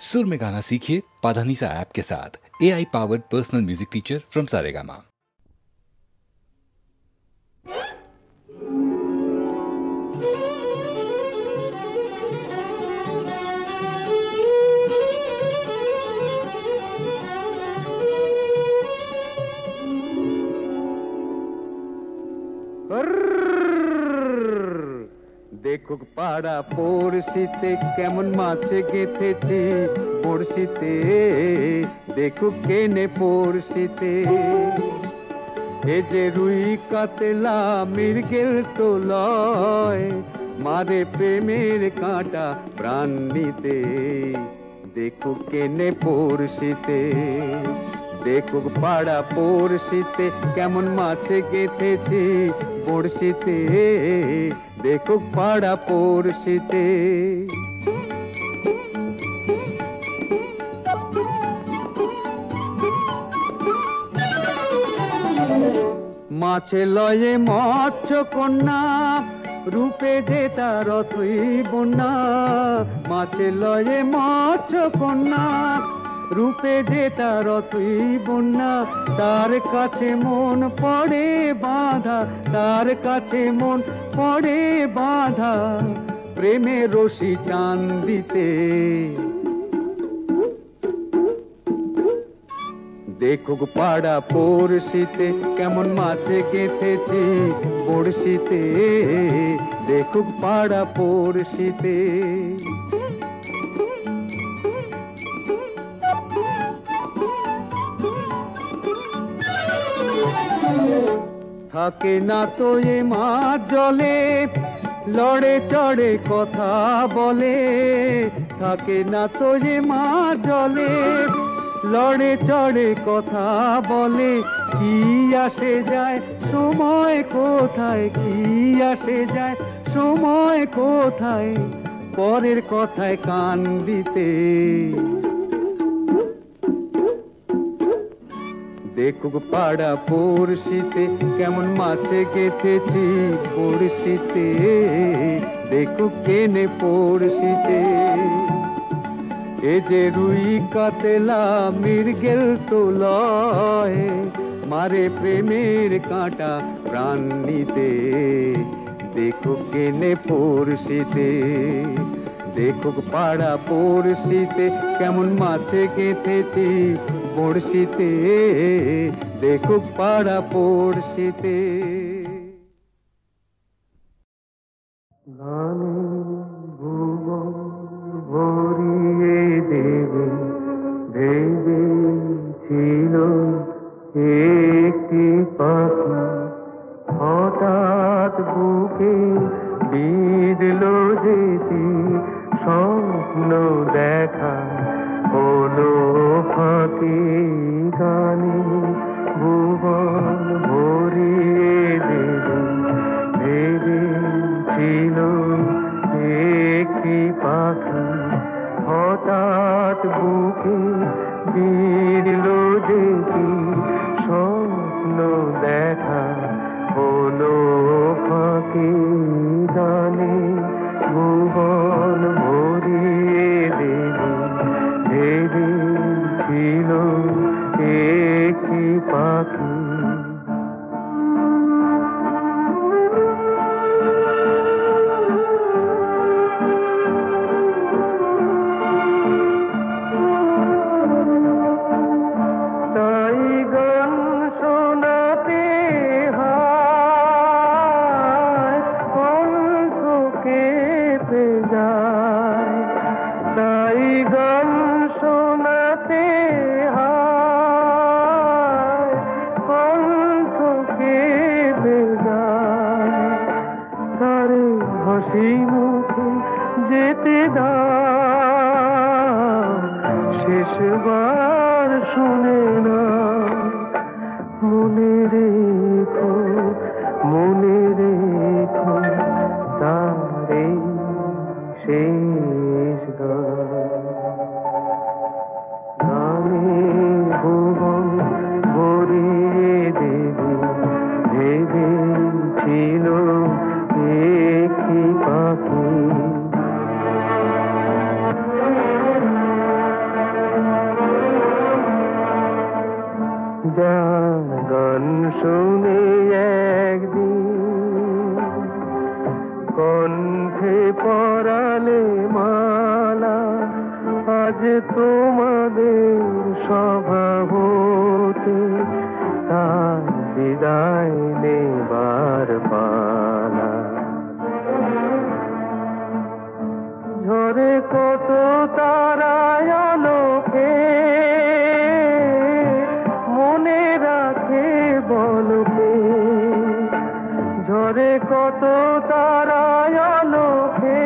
सुर में गाना सीखिए पाधानीसा ऐप के साथ। AI powered personal music teacher from Saregama. দেখুক পাড়া পড়শিতে কেমন মাছ গেথেছি পড়শিতে, দেখুক কেনে পড়শিতে। এ যে রুই কাতলা মৃগেল তো লয়, মারে প্রেমের কাঁটা প্রাণ নিতে, দেখুক কেনে পড়শিতে। দেখুক পাড়া পড়শিতে কেমন মাছ গেথেছি পড়শিতে, দেখুক পাড়া পড়শিতে। মাছে লয়ে মৎস্য কন্যা, রূপে যে তার অথই বন্যা। মাছে লয়ে মৎস্য কন্যা, রূপে যে তার অথই বন্যা। তার কাছে মন পড়ে বাঁধা, তার কাছে মন পড়ে বাঁধা, প্রেমে রশি টান দিতে। দেখুক পাড়া পড়শিতে কেমন মাছে গেথেছি পড়শিতে, দেখুক পাড়া পড়শিতে। থাকে না তো এ মাছ জলে, লড়ে চড়ে কথা বলে। থাকে না তো এ মাছ জলে, লড়ে চড়ে কথা বলে। কি আসে যায় সময় কোথায়, কি আসে যায় সময় কোথায়, পরের কথায় কান দিতে। দেখুক পাড়া পড়শিতে কেমন মাছে গেথেছি পড়শিতে, দেখুক কেনে পড়শিতে। এ যে রুই কাতলা মৃগেল তো লয়, মারে প্রেমের কাঁটা প্রাণ নিতে, দেখুক কেনে পড়শিতে। দেখুক পাড়া পড়শিতে কেমন মাছে গেথেছি পড়শিতে, দেখুক পাড়া পড়শিতে। গানে ভুবন ভরিয়ে দেবে ভেবে ছিল একটি পাখি, হঠাৎ বুকে বিঁধলো যেটি স্বপ্ন দেখা হলো ফাঁকি। গানে ভুবন ভরিয়ে দেবে ভেবে ছিল একটি পাখি, হঠাৎ বুকে বিঁধলো যেটি স্বপ্ন দেখা হলো ফাঁকি। গানে ভুবন ভরিয়ে দেবে ভেবে ছিল একটি পাখি। যেতে দাও শেষবার শুনে না, মনে রেখো মনে রেখো তারে শেষ গানে ভুবন ভরিয়ে দেবে ভেবে ছিল একটি পাখি। যার গান শুনে একদিন কণ্ঠে পরালে মালা, আজ তোমাদের স্বভাবতে তার বিদায় নেবার পালা। ঝরে কত তারায় আলোকে মনে রাখে বলকে, ঝরে কত তারায় আলোকে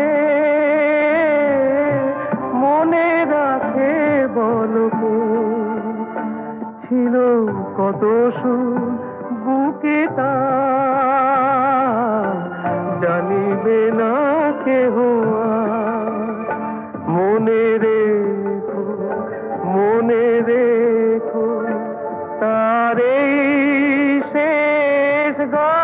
মনে রাখে বলকে। ছিল কত সুর বুকে তার জানিবে না কেহ মনে রেখো, মনে রেখো তার এই শেষ গান।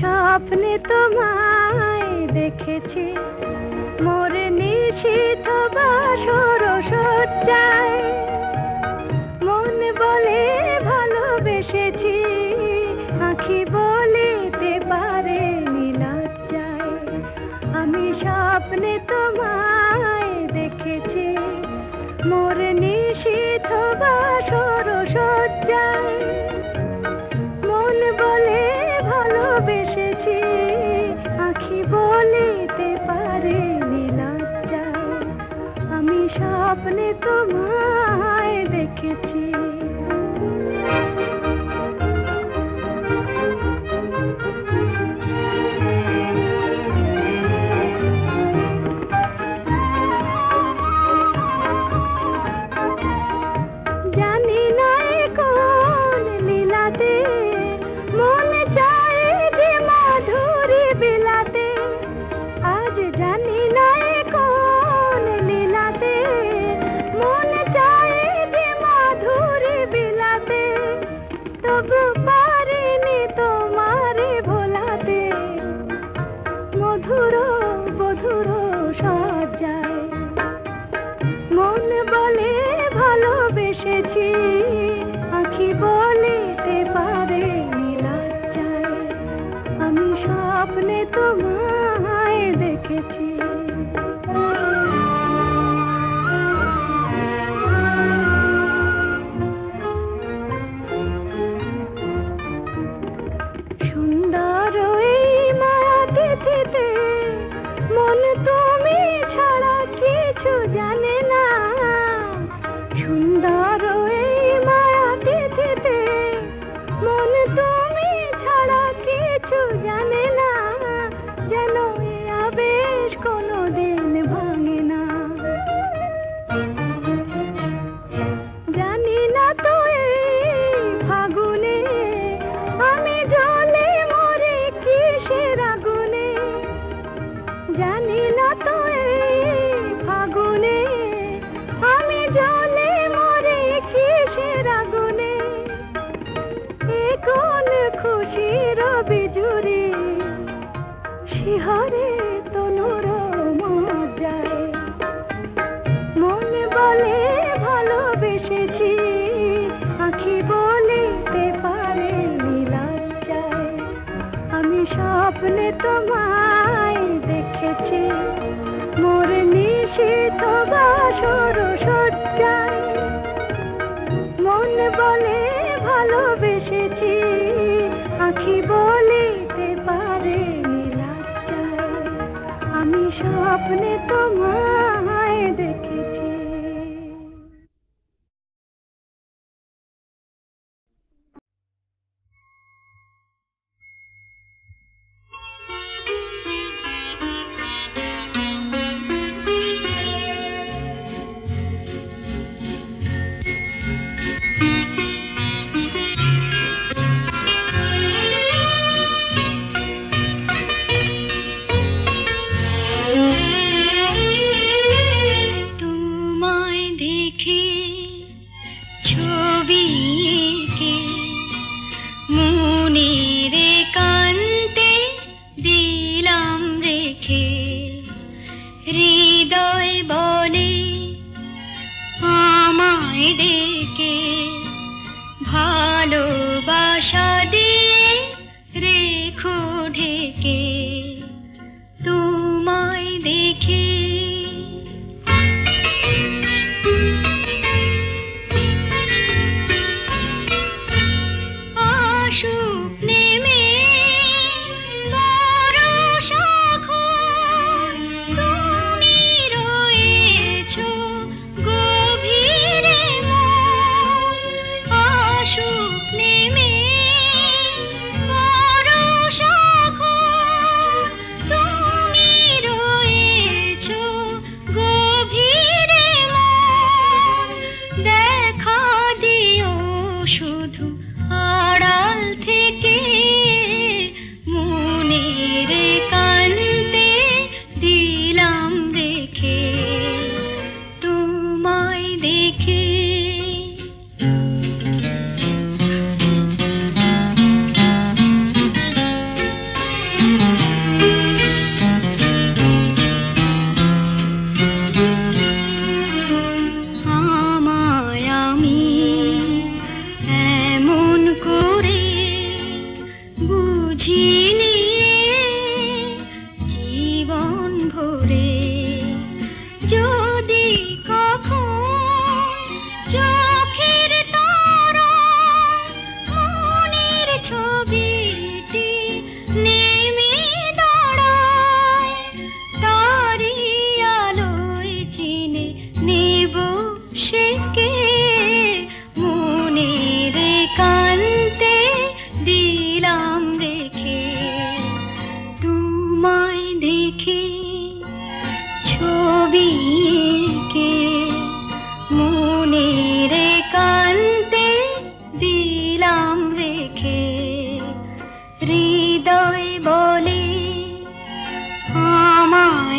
স্বপ্নে তোমায় দেখেছি মোর নিশীথ বাসর সজ্জায়, মন বলে ভালোবেসেছি, আঁখি বলিতে পারে লজ্জায়। আমি স্বপ্নে তোমায় দেখেছি তোমায় দেখেছি। জানি না কোন লীলাতে মন চায় যে মাধুরী বিলাতে, আজ জানি না কোন লীলাতে মন চায় যে মাধুরী বিলাতে, তবু পারিনি তোমারে ভোলাতে, মধুর মধুর সজ্জায় মন বলে ভালোবেসেছি, আঁখি বলিতে পারে লজ্জায় আমি স্বপ্নে তোমায় দেখেছি। সুন্দর এই মায়াতিথিতে মন তুমি ছাড়া কিছু জানে না, সুন্দর এই মায়াতিথিতে মন তুমি ছাড়া কিছু জানে না, যেন এ আবেশ কোনোদিন ভাঙে না। জানি না তো এই ফাগুনে আমি জ্বলে মরে কিসের আগুনে, জানি না তো এই ফাগুনে আমি জ্বলে মরে কিসের আগুনে, এ কোন খুশির বিজুরি শিহরে তনুর মজ্জায়, মন বলে ভালোবেসেছি, আঁখি বলিতে পারে লজ্জায় আমি স্বপ্নে তোমায় দেখেছি, মোর নিশীথ বাসর সজ্জায় মন বলে ভালোবেসেছি, আঁখি বলিতে পারে লজ্জায় আমি স্বপ্নে তোমায় দেখেছি।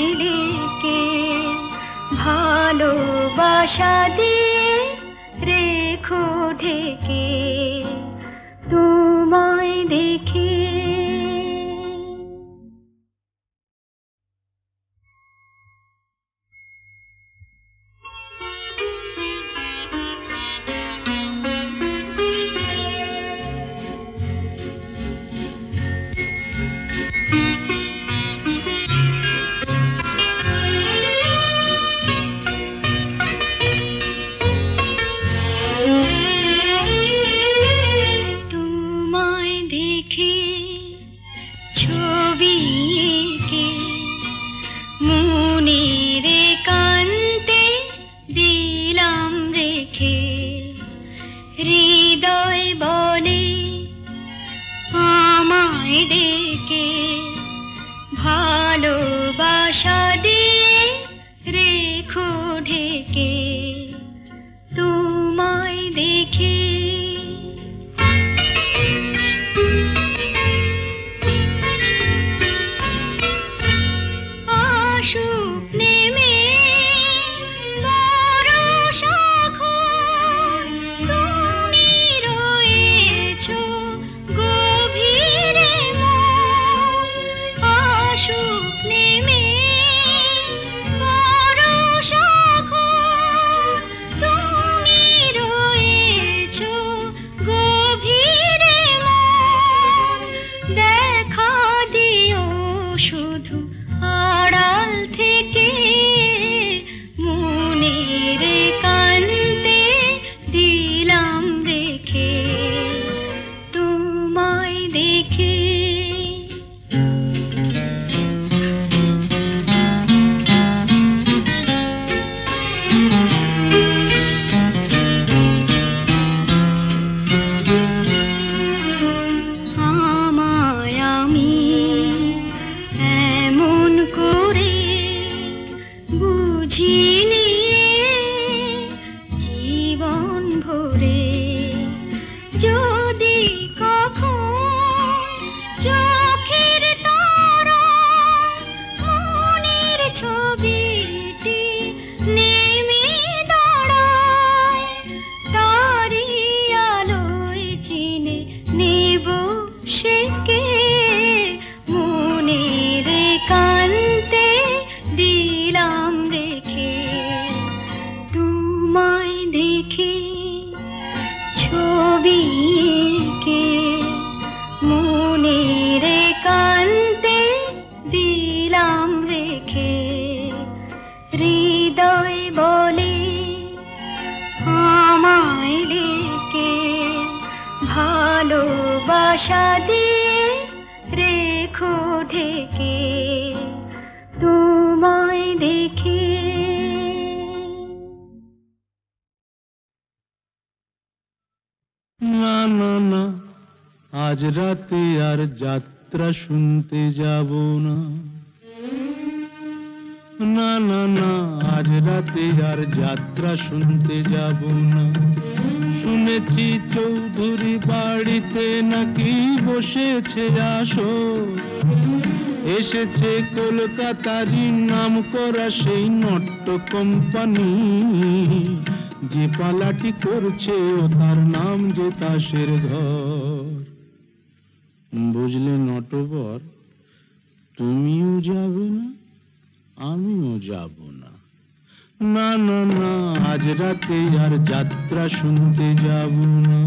আমায় ডেকে ভালোবাসা দিয়ে রেখো ঢেকে তোমায় দেখে। ভালোবাসা দিয়ে রেখো ঢেকে তোমায় দেখে। আশুক নেমে বরষা ঘোর তুমি রয়েছো গভীরে মন। আশুক নেমে বরষা ঘোর তুমি রয়েছো গভীরে মন। দেখা দিও শুধু আড়াল থেকে মনের কান্তে দিলাম রেখে তোমায় দেখে। আমায় আমি এমন করে বুঝিনি জীবন ভরে। যদি কখন চোখের তারায় মনের ছবিটি নেমে দাঁড়ায়, তারি আলোয় চিনে নেব সেকে মনের কান্তে দিলাম রেখে তোমায় দেখে। ছবি এঁকে মনের কান্তে দিলাম রেখে হৃদয় বলে আমায় ডেকে ভালোবাসা দিয়ে রেখো ঢেকে তোমায় দেখে। না না না, আজ রাতে আর যাত্রা শুনতে যাব না। না না না, আজ রাতে আর যাত্রা শুনতে যাব না। শুনেছি চৌধুরী বাড়িতে নাকি বসেছে আসর। এসেছে কলকাতারই নাম করা সেই নট্য কোম্পানি। যে পালাটি করছে ও তার নাম যে তাসের ঘর। বুঝলে নটবর, তুমিও যাবে না, আমিও যাব না। না না না, আজ রাতে আর যাত্রা শুনতে যাব না।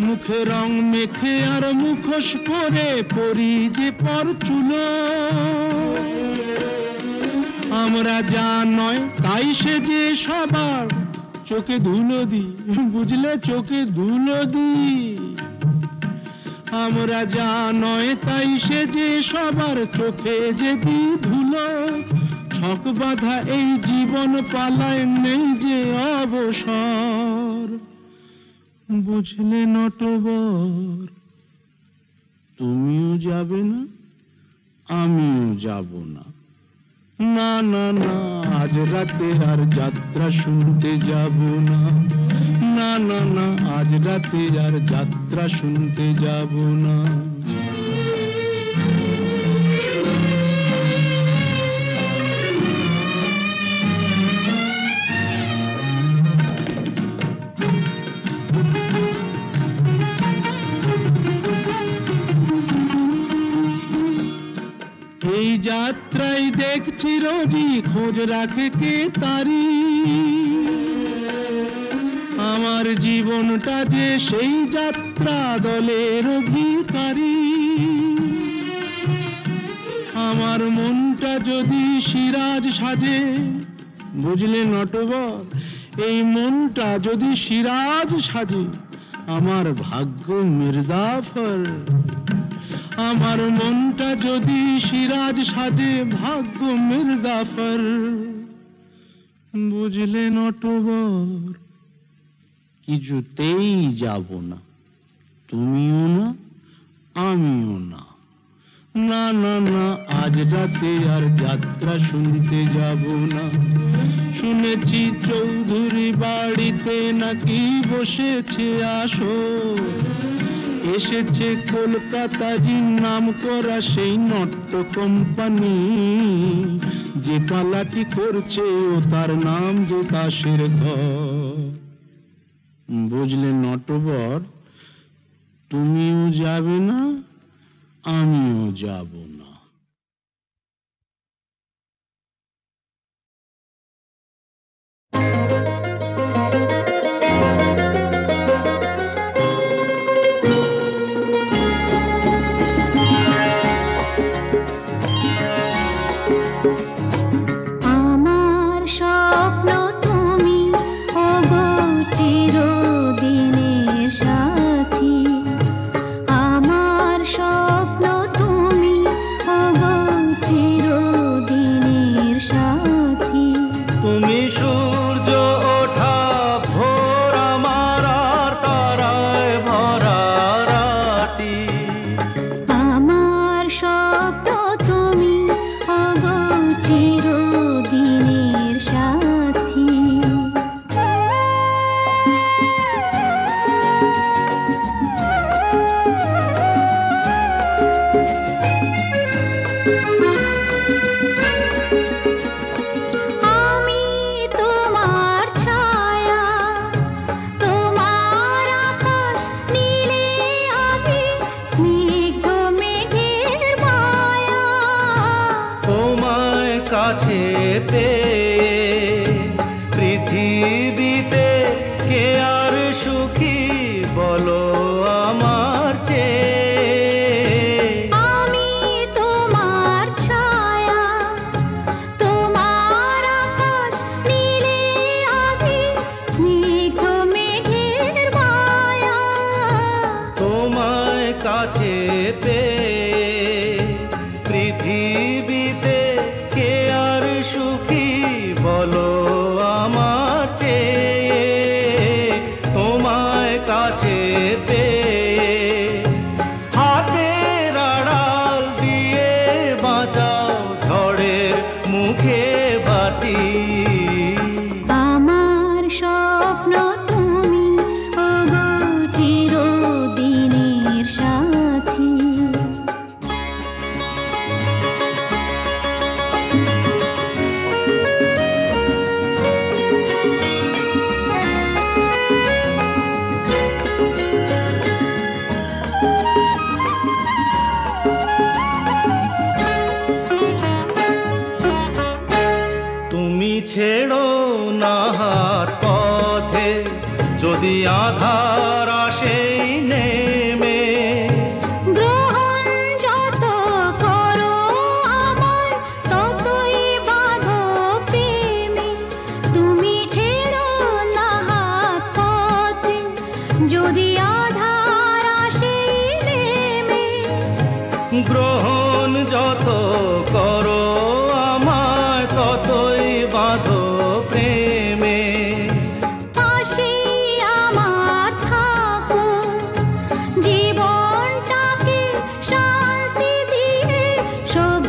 মুখে রং মেখে আর মুখোশ পরে পরি যে পরচুলো। আমরা যা নয় তাই সে যে সবার চোখে ধুলো দি, বুঝলে চোখে ধুলো দি। আমরা যা নয় তাই সে যে সবার চোখে যে দি ধুলো। ছক বাঁধা এই জীবন পালায় নেই যে অবসর। বুঝলে নটবর, তুমিও যাবে না, আমিও যাব না। না না না, আজ রাতে আর যাত্রা শুনতে যাব না। না না না, আজ রাতে আর যাত্রা শুনতে যাব না। এই যাত্রায় দেখছি রোজই খোঁজ রাখে কে তারি। আমার জীবনটা যে সেই যাত্রা দলের অধিকারী। আমার মনটা যদি সিরাজ সাজে, বুঝলে নটবর, এই মনটা যদি সিরাজ সাজে, আমার ভাগ্য মির্জাফর। আমার মনটা যদি সিরাজ সাজে, ভাগ্য মির্জাফর। বুঝলে নটবর, কিছুতেই যাব না। তুমিও না, আমিও না। না না না, আজ রাতে আর যাত্রা শুনতে যাব না। শুনেছি চৌধুরী বাড়িতে নাকি বসেছে আসর। এসেছে কলকাতারই নাম করা সেই নট্য কোম্পানি। যে পালাটি করছে ও তার নাম যে কাশের ঘর। বুঝলে নটবর, তুমিও যাবে না, আমিও যাব না। জীবনটাকে শান্তি দিয়ে সব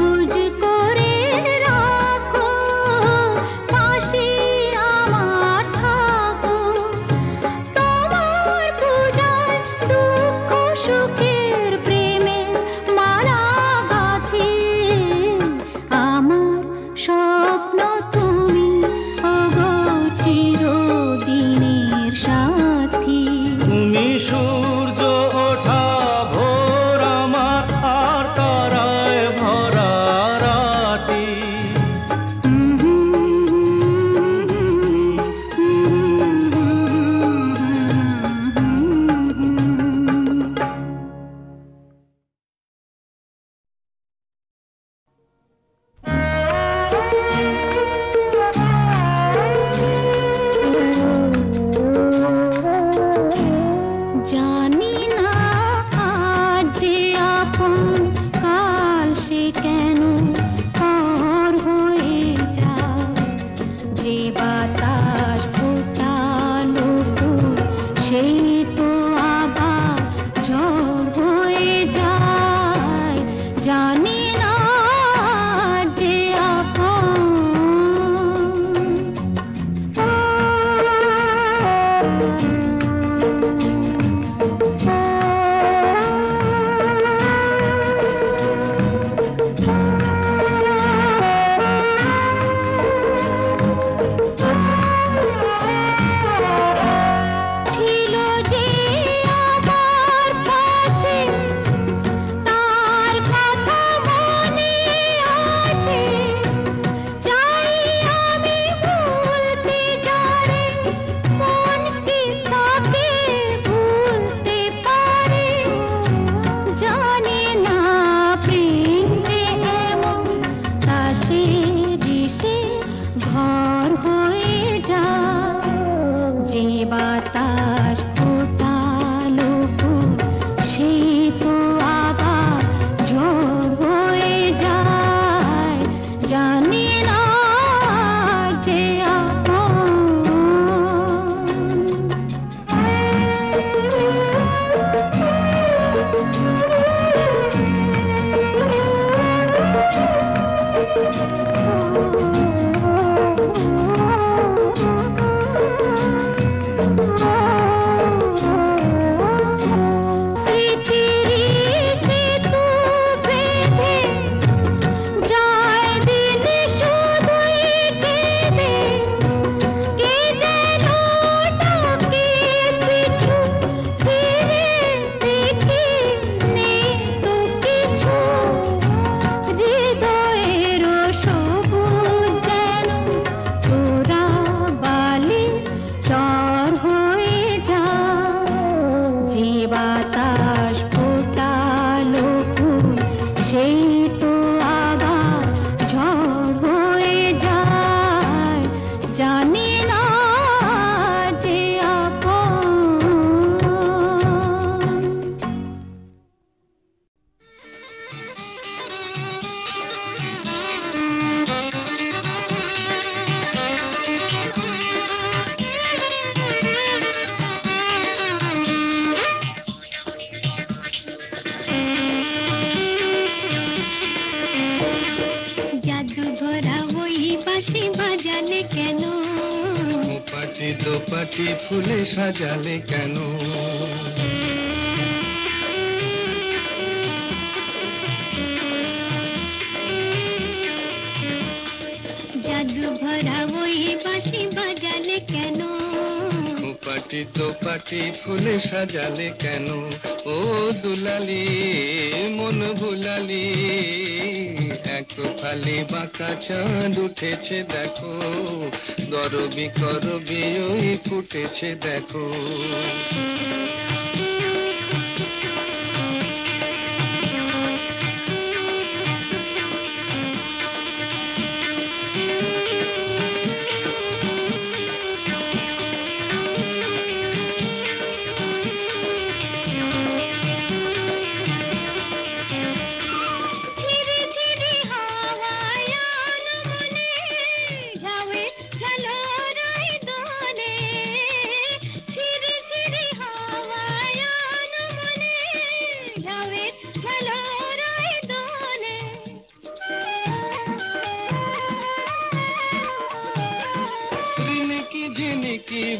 দোপাটি ফুলে সাজালে কেন জাদু ভরা ওই বাঁশি বাজালে কেন দোপাটি দোপাটি ফুলে সাজালে কেন ও দুলালি মন ভুলালি এক ফালি বাঁকা চাঁদ উঠেছে দেখো গরবি করবি ওই ফুটেছে দেখো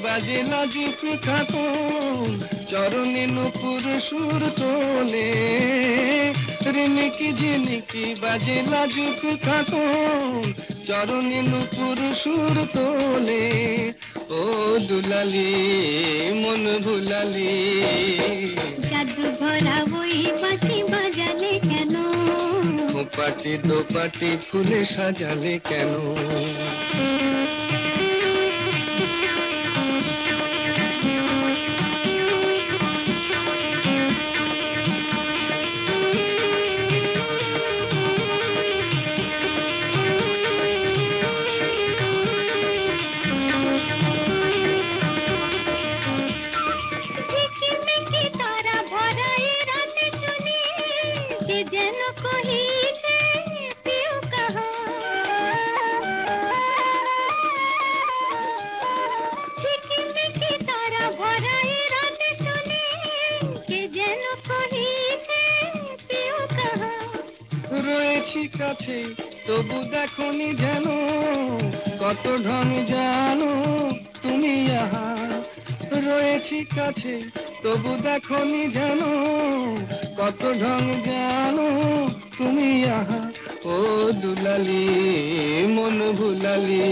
বাজে লাজুক খাতুন চরণে নুপুর সুর তোলে রিনিকি ঝিনিকি বাজে লাজুক খাতুন চরণে নুপুর সুর তোলে ও দুলালি মন ভুলালি জাদু ভরা ওই বাঁশি বাজালে কেন দোপাটি দোপাটি ফুলে সাজালে কেন কাছে তবু দেখনি যেন কত ঢং জানো তুমি আহা রয়েছি কাছে তবু দেখনি যেন কত ঢং জানো তুমি আহা ও দুলালি মন ভুলালি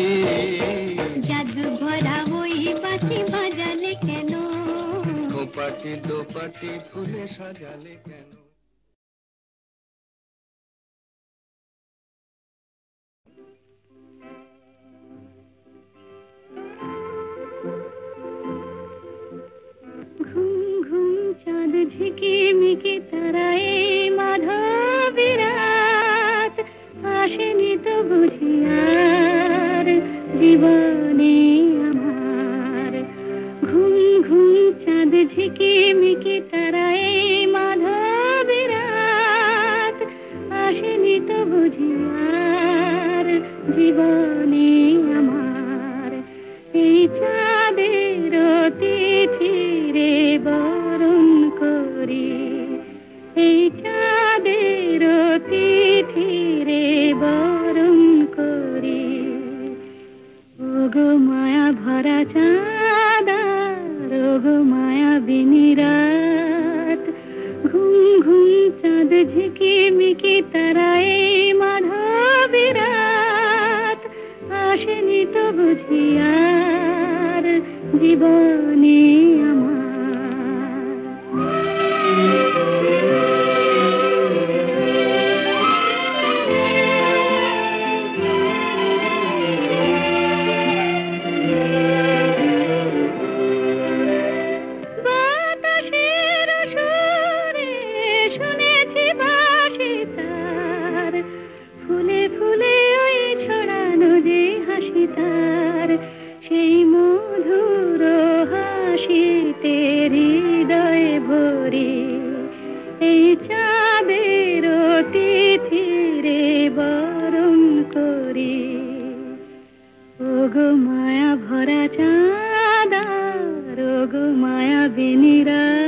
জাদু ভরা ওই বাঁশি বাজালে কেন দোপাটি দোপাটি ফুলে সাজালে কেন চাঁদ ঝিকিমিকি তারায় মাধবী রাত আসেনি তো বুঝি আর জীবনে আমার ঘুম ঘুম চাঁদ ঝিকিমিকি তারায় মাধবী রাত আসেনি তো বুঝি আর জীবনে আমার এই চাঁদের তিথি রে বরণ করি এই চাঁদের তিথি রে বরণ ফুলে ওই ছড়ানো যে হাসি তার, সেই মধুর হাসিতে হৃদয়ে ভরে এই চাঁদের তিথিরে বরণ করি। ওগো মায়া ভরা চাঁদার, ওগো মায়া বিনিরাত,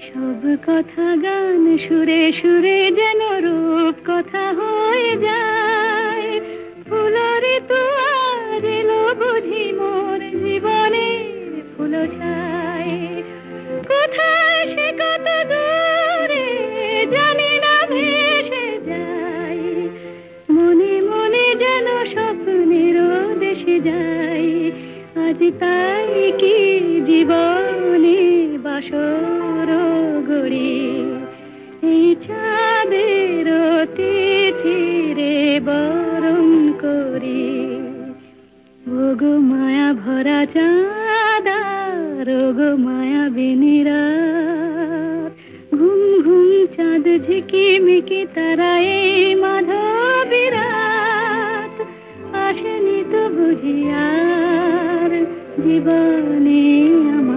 সব কথা গান সুরে সুরে যেন রূপ কথা হয়ে যায়। ফুলরে তো আজ এলো বুঝি মোর জীবনের ফুল ছায়, কোথায় সে কত দূরে জানি না ভেসে যায়। মনে মনে যেন স্বপ্নের দেশে যাই, আজ তাই কি জীবনে বাসর গড়ি। এই চাঁদের তিথিরে বরণ করি। ওগো মায়া ভরা চাঁদার, ওগো মায়া বিনিরাত, ঘুম ঘুম চাঁদ ঝিকিমিকি তারা এই মাধবী রাত, আসেনি তো বুঝি আর জীবনে আমার।